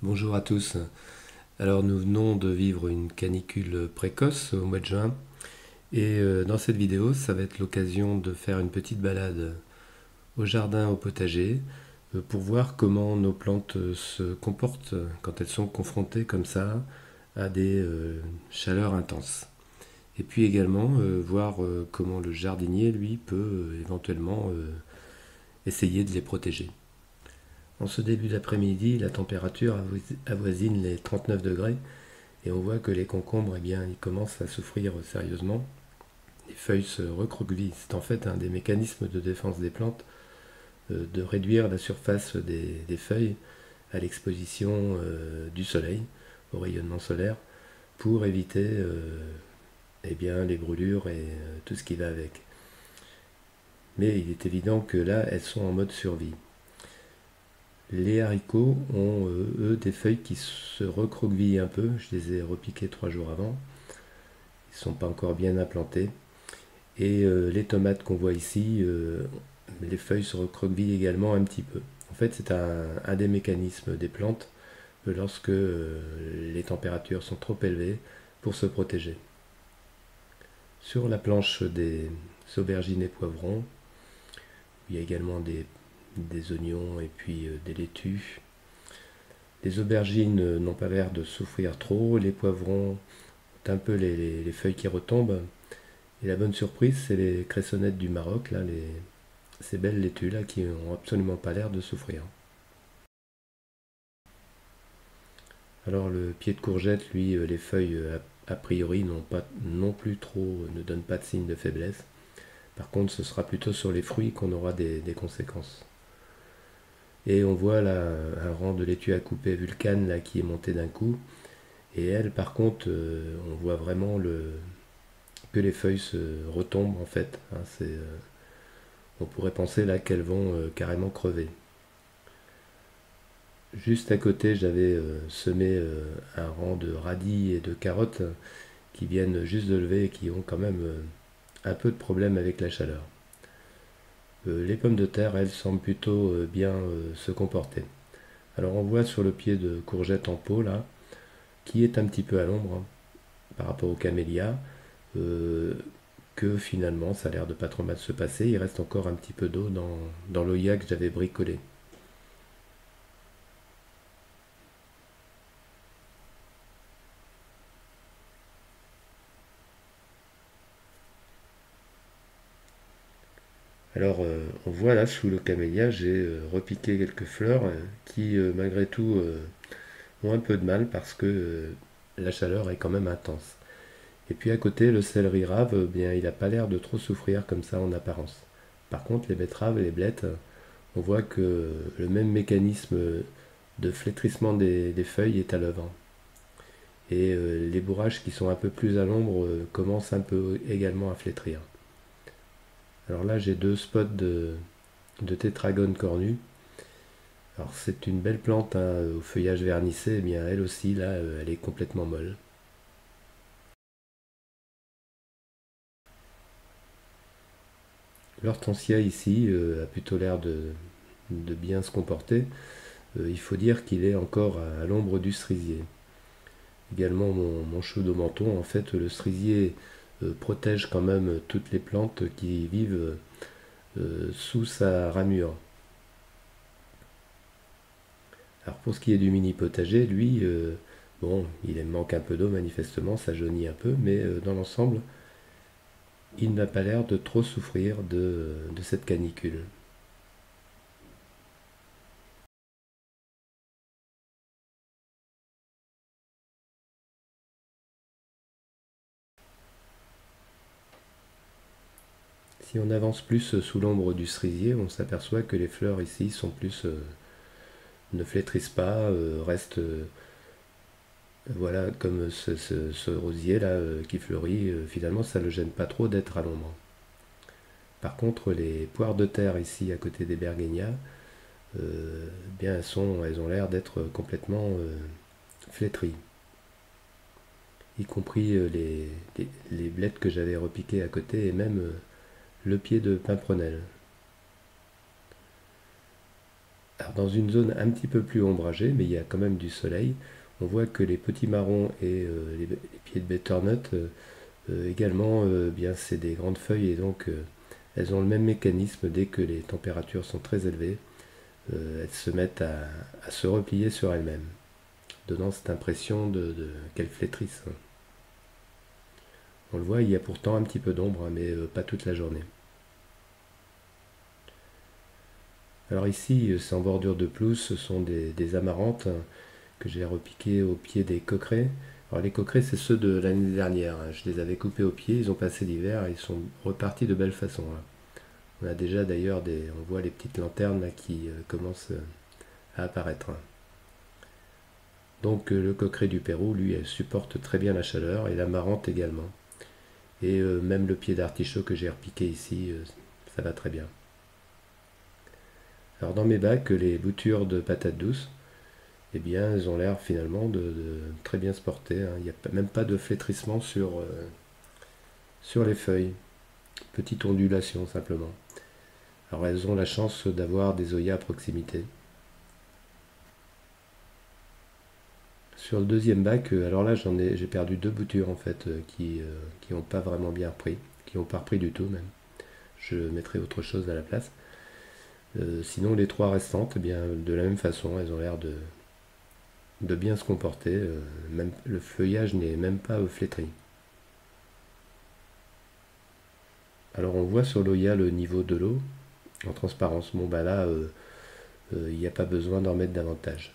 Bonjour à tous. Alors nous venons de vivre une canicule précoce au mois de juin et dans cette vidéo ça va être l'occasion de faire une petite balade au jardin, au potager pour voir comment nos plantes se comportent quand elles sont confrontées comme ça à des chaleurs intenses. Et puis également voir comment le jardinier lui peut éventuellement essayer de les protéger. En ce début d'après-midi, la température avoisine les 39 degrés. Et on voit que les concombres, eh bien, ils commencent à souffrir sérieusement. Les feuilles se recroquevillent. C'est en fait un des mécanismes de défense des plantes de réduire la surface des feuilles à l'exposition du soleil, au rayonnement solaire, pour éviter eh bien, les brûlures et tout ce qui va avec. Mais il est évident que là, elles sont en mode survie. Les haricots ont, eux, des feuilles qui se recroquevillent un peu. Je les ai repiqués 3 jours avant. Ils ne sont pas encore bien implantés. Et les tomates qu'on voit ici, les feuilles se recroquevillent également un petit peu. En fait, c'est un des mécanismes des plantes lorsque les températures sont trop élevées pour se protéger. Sur la planche des aubergines et poivrons, il y a également des oignons et puis des laitues. Les aubergines n'ont pas l'air de souffrir trop, les poivrons ont un peu les feuilles qui retombent. Et la bonne surprise, c'est les cressonnettes du Maroc, là, ces belles laitues là qui ont absolument pas l'air de souffrir. Alors le pied de courgette, lui, les feuilles a priori n'ont pas non plus trop, ne donnent pas de signe de faiblesse. Par contre, ce sera plutôt sur les fruits qu'on aura des conséquences. Et on voit là un rang de laitue à couper vulcane là qui est monté d'un coup. Et elle, par contre, on voit vraiment que les feuilles se retombent en fait. Hein, on pourrait penser là qu'elles vont carrément crever. Juste à côté, j'avais semé un rang de radis et de carottes qui viennent juste de lever et qui ont quand même un peu de problème avec la chaleur. Les pommes de terre, elles, semblent plutôt bien se comporter. Alors on voit sur le pied de courgette en pot là, qui est un petit peu à l'ombre hein, par rapport au camélia, euh, que finalement ça a l'air de pas trop mal se passer. Il reste encore un petit peu d'eau dans l'oïa que j'avais bricolé. Alors, on voit là sous le camélia, j'ai repiqué quelques fleurs qui, malgré tout, ont un peu de mal parce que la chaleur est quand même intense. Et puis à côté, le céleri rave, bien, il n'a pas l'air de trop souffrir comme ça en apparence. Par contre, les betteraves et les blettes, on voit que le même mécanisme de flétrissement des feuilles est à l'œuvre. Et les bourrages qui sont un peu plus à l'ombre commencent un peu également à flétrir. Alors là, j'ai deux spots de tétragone cornu. Alors c'est une belle plante hein, au feuillage vernissé, et bien elle aussi là, elle est complètement molle. L'hortensia ici a plutôt l'air de bien se comporter. Il faut dire qu'il est encore à l'ombre du cerisier. Également mon chou de menton, en fait le cerisier protège quand même toutes les plantes qui vivent sous sa ramure. Alors pour ce qui est du mini potager, lui, bon, il manque un peu d'eau manifestement, ça jaunit un peu, mais dans l'ensemble, il n'a pas l'air de trop souffrir de cette canicule. Si on avance plus sous l'ombre du cerisier, on s'aperçoit que les fleurs ici sont plus ne flétrissent pas, restent voilà comme ce rosier là qui fleurit. Finalement, ça ne le gêne pas trop d'être à l'ombre. Par contre, les poires de terre ici à côté des bergénias, bien elles ont l'air d'être complètement flétries, y compris les blettes que j'avais repiquées à côté et même le pied de pimprenelle. Alors, dans une zone un petit peu plus ombragée, mais il y a quand même du soleil, on voit que les petits marrons et les pieds de butternut également, bien c'est des grandes feuilles et donc elles ont le même mécanisme dès que les températures sont très élevées. Elles se mettent à se replier sur elles-mêmes, donnant cette impression qu'elles flétrissent. On le voit, il y a pourtant un petit peu d'ombre, hein, mais pas toute la journée. Alors ici, c'est en bordure de pelouse, ce sont des amarantes que j'ai repiquées au pied des coquerets. Alors les coquerets, c'est ceux de l'année dernière, hein. Je les avais coupés au pied, ils ont passé l'hiver, ils sont repartis de belle façon, là. On a déjà d'ailleurs on voit les petites lanternes là, qui commencent à apparaître, hein. Donc le coqueret du Pérou, lui, elle supporte très bien la chaleur et l'amarante également. Et même le pied d'artichaut que j'ai repiqué ici, ça va très bien. Alors dans mes bacs, les boutures de patates douces, eh bien, elles ont l'air finalement de très bien se porter, hein. Il n'y a même pas de flétrissement sur les feuilles. Petite ondulation simplement. Alors elles ont la chance d'avoir des oyas à proximité. Sur le deuxième bac, alors là j'ai perdu deux boutures en fait qui n'ont pas vraiment bien repris, qui n'ont pas repris du tout même. Je mettrai autre chose à la place. Sinon les trois restantes, eh bien de la même façon, elles ont l'air de bien se comporter. Même le feuillage n'est même pas flétri. Alors on voit sur l'Oya le niveau de l'eau en transparence. Bon bah là, il n'y a pas besoin d'en mettre davantage.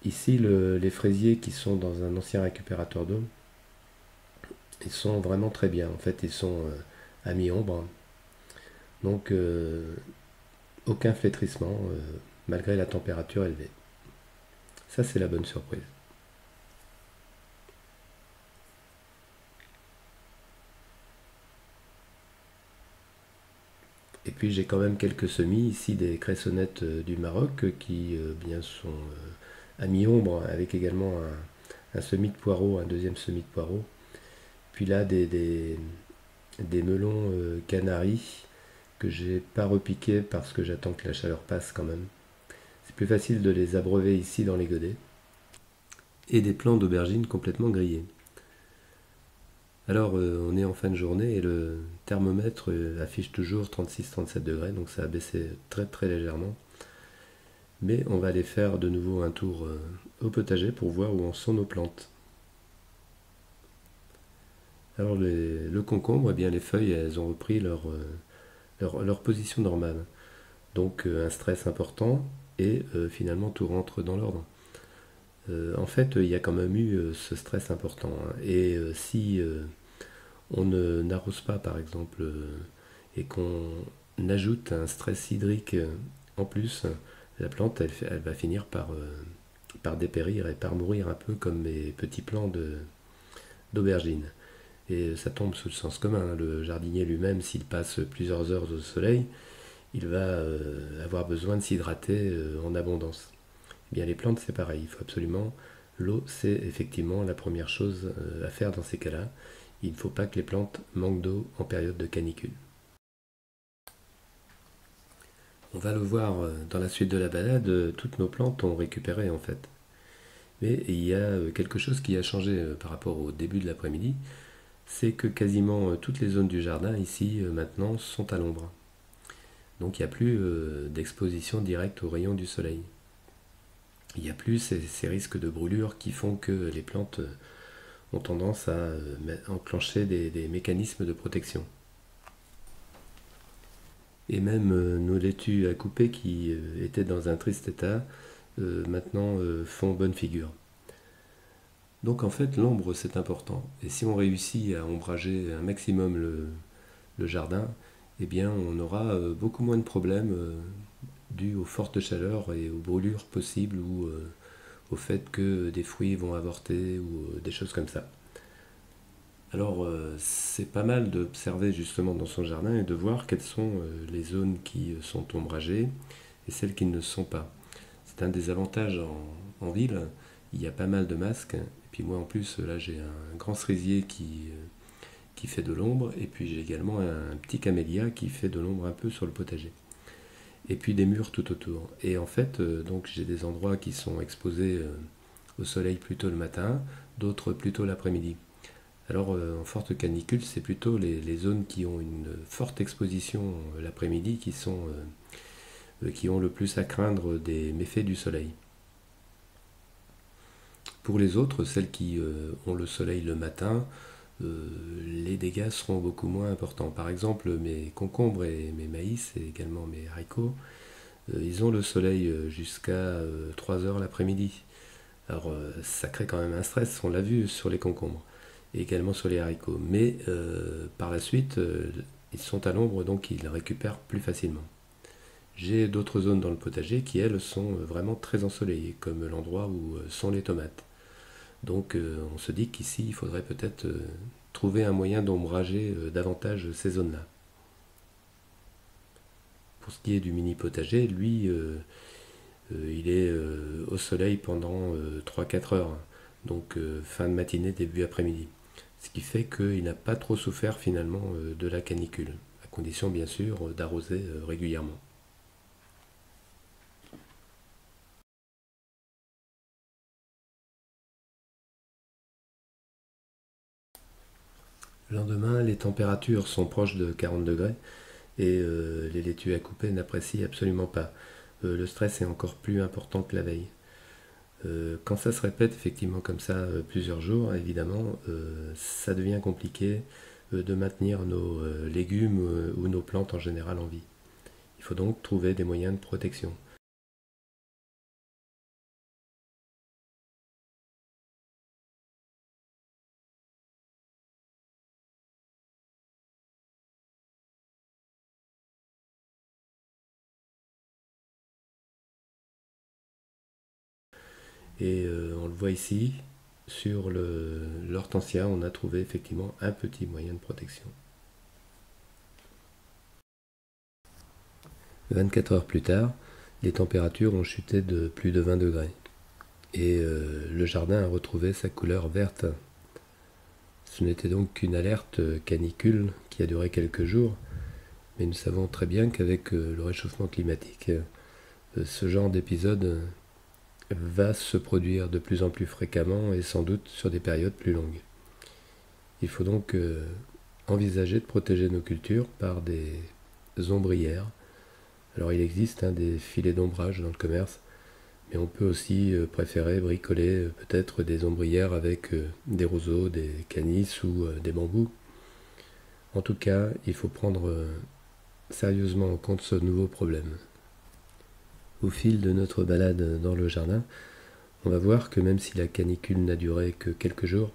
Ici, les fraisiers qui sont dans un ancien récupérateur d'eau, ils sont vraiment très bien. En fait, ils sont à mi-ombre. Donc, aucun flétrissement, malgré la température élevée. Ça, c'est la bonne surprise. Et puis, j'ai quand même quelques semis, ici des cressonnettes du Maroc, qui bien sont à mi-ombre, avec également un semis de poireaux, un deuxième semis de poireaux. Puis là, des melons canaris que j'ai pas repiqué parce que j'attends que la chaleur passe quand même. C'est plus facile de les abreuver ici dans les godets. Et des plants d'aubergines complètement grillés. Alors on est en fin de journée et le thermomètre affiche toujours 36-37 degrés, donc ça a baissé très très légèrement. Mais on va aller faire de nouveau un tour au potager pour voir où en sont nos plantes. Alors le concombre, eh bien les feuilles elles ont repris leur position normale. Donc un stress important et finalement tout rentre dans l'ordre. En fait, il y a quand même eu ce stress important, hein. Et si on n'arrose pas, par exemple, et qu'on ajoute un stress hydrique en plus, la plante, elle va finir par dépérir et par mourir un peu comme mes petits plants d'aubergine. Et ça tombe sous le sens commun, hein. Le jardinier lui-même, s'il passe plusieurs heures au soleil, il va avoir besoin de s'hydrater en abondance. Eh bien, les plantes, c'est pareil. Il faut absolument. L'eau, c'est effectivement la première chose à faire dans ces cas-là. Il ne faut pas que les plantes manquent d'eau en période de canicule. On va le voir dans la suite de la balade, toutes nos plantes ont récupéré en fait. Mais il y a quelque chose qui a changé par rapport au début de l'après-midi, c'est que quasiment toutes les zones du jardin ici maintenant sont à l'ombre. Donc il n'y a plus d'exposition directe aux rayons du soleil. Il n'y a plus ces risques de brûlure qui font que les plantes ont tendance à enclencher des mécanismes de protection. Et même nos laitues à couper qui étaient dans un triste état, maintenant font bonne figure. Donc en fait, l'ombre c'est important. Et si on réussit à ombrager un maximum le jardin, eh bien on aura beaucoup moins de problèmes dus aux fortes chaleurs et aux brûlures possibles ou au fait que des fruits vont avorter ou des choses comme ça. Alors c'est pas mal d'observer justement dans son jardin et de voir quelles sont les zones qui sont ombragées et celles qui ne le sont pas. C'est un des avantages en ville, il y a pas mal de masques, et puis moi en plus là j'ai un grand cerisier qui fait de l'ombre, et puis j'ai également un petit camélia qui fait de l'ombre un peu sur le potager. et puis des murs tout autour. Et en fait, donc j'ai des endroits qui sont exposés au soleil plutôt le matin, d'autres plutôt l'après-midi. Alors en forte canicule, c'est plutôt les zones qui ont une forte exposition l'après-midi qui ont le plus à craindre des méfaits du soleil. Pour les autres, celles qui ont le soleil le matin, les dégâts seront beaucoup moins importants. Par exemple, mes concombres et mes maïs, et également mes haricots, ils ont le soleil jusqu'à 3 heures l'après-midi. Alors ça crée quand même un stress, on l'a vu sur les concombres, et également sur les haricots. Mais par la suite, ils sont à l'ombre, donc ils récupèrent plus facilement. J'ai d'autres zones dans le potager qui, elles, sont vraiment très ensoleillées, comme l'endroit où sont les tomates. Donc on se dit qu'ici, il faudrait peut-être trouver un moyen d'ombrager davantage ces zones-là. Pour ce qui est du mini potager, lui, il est au soleil pendant 3-4 heures, donc fin de matinée, début après-midi. Ce qui fait qu'il n'a pas trop souffert finalement de la canicule, à condition bien sûr d'arroser régulièrement. Le lendemain, les températures sont proches de 40 degrés et les laitues à couper n'apprécient absolument pas. Le stress est encore plus important que la veille. Quand ça se répète effectivement comme ça plusieurs jours, évidemment, ça devient compliqué de maintenir nos légumes ou nos plantes en général en vie. Il faut donc trouver des moyens de protection. Et on le voit ici, sur l'hortensia, on a trouvé effectivement un petit moyen de protection. 24 heures plus tard, les températures ont chuté de plus de 20 degrés. Et le jardin a retrouvé sa couleur verte. Ce n'était donc qu'une alerte canicule qui a duré quelques jours, mais nous savons très bien qu'avec le réchauffement climatique, ce genre d'épisode va se produire de plus en plus fréquemment et sans doute sur des périodes plus longues. Il faut donc envisager de protéger nos cultures par des ombrières. Alors il existe des filets d'ombrage dans le commerce, mais on peut aussi préférer bricoler peut-être des ombrières avec des roseaux, des canisses ou des bambous. En tout cas, il faut prendre sérieusement en compte ce nouveau problème. Au fil de notre balade dans le jardin, on va voir que même si la canicule n'a duré que quelques jours,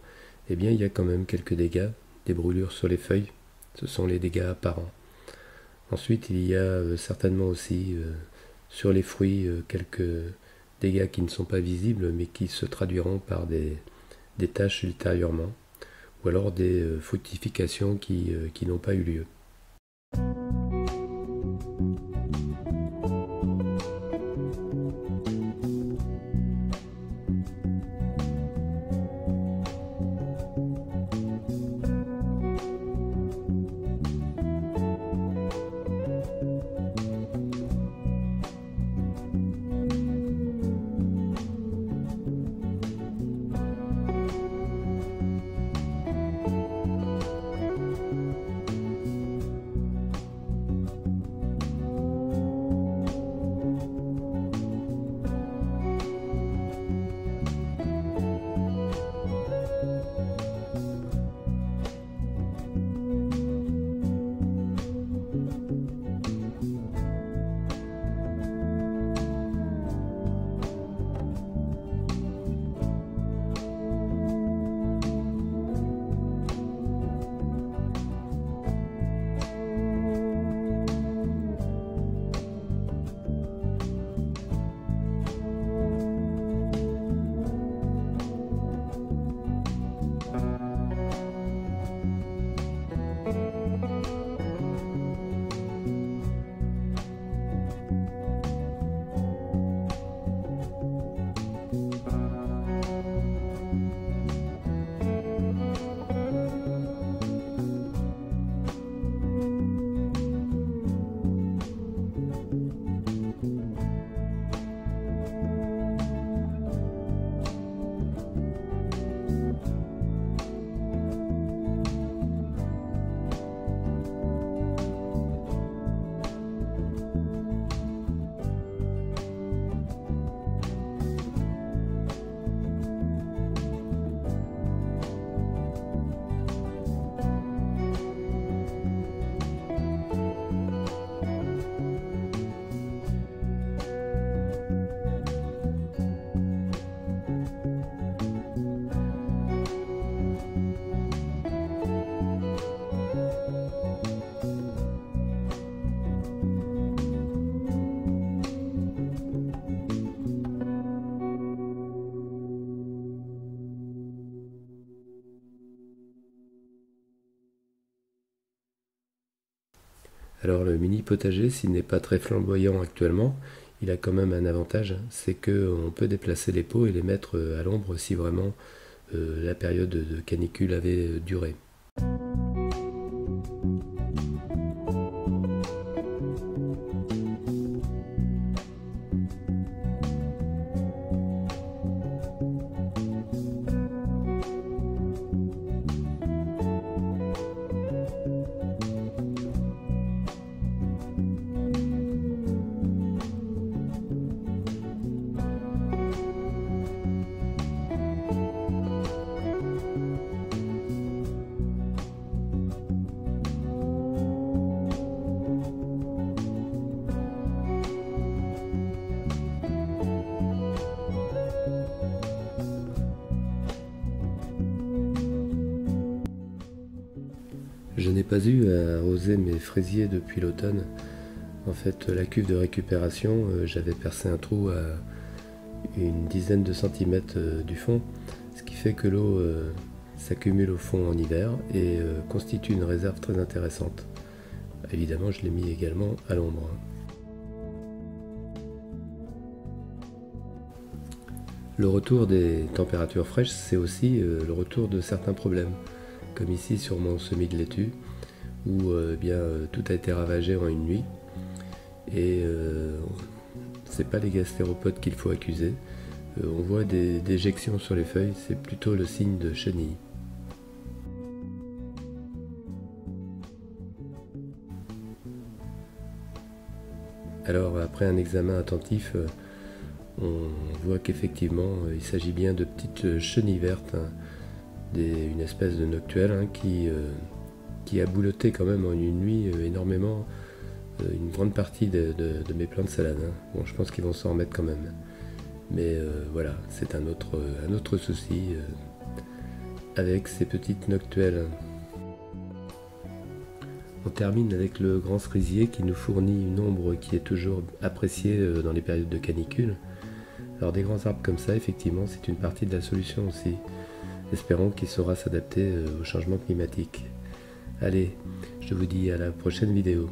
eh bien il y a quand même quelques dégâts, des brûlures sur les feuilles, ce sont les dégâts apparents. Ensuite, il y a certainement aussi sur les fruits quelques dégâts qui ne sont pas visibles mais qui se traduiront par des taches ultérieurement, ou alors des fructifications qui n'ont pas eu lieu. Alors le mini potager, s'il n'est pas très flamboyant actuellement, il a quand même un avantage, c'est qu'on peut déplacer les pots et les mettre à l'ombre si vraiment la période de canicule avait duré. Je n'ai pas eu à arroser mes fraisiers depuis l'automne. En fait, la cuve de récupération, j'avais percé un trou à une dizaine de centimètres du fond, ce qui fait que l'eau s'accumule au fond en hiver et constitue une réserve très intéressante. Évidemment, je l'ai mis également à l'ombre. Le retour des températures fraîches, c'est aussi le retour de certains problèmes, comme ici sur mon semis de laitue, où tout a été ravagé en une nuit. Et c'est pas les gastéropodes qu'il faut accuser. On voit des déjections sur les feuilles, c'est plutôt le signe de chenille. Alors après un examen attentif, on voit qu'effectivement il s'agit bien de petites chenilles vertes, hein, une espèce de noctuelle qui a bouloté quand même en une nuit énormément une grande partie de mes plants de salade. Hein. Bon, je pense qu'ils vont s'en remettre quand même. Mais voilà, c'est un autre souci avec ces petites noctuelles. On termine avec le grand cerisier qui nous fournit une ombre qui est toujours appréciée dans les périodes de canicule. Alors des grands arbres comme ça, effectivement, c'est une partie de la solution aussi. Espérons qu'il saura s'adapter au changement climatique. Allez, je vous dis à la prochaine vidéo.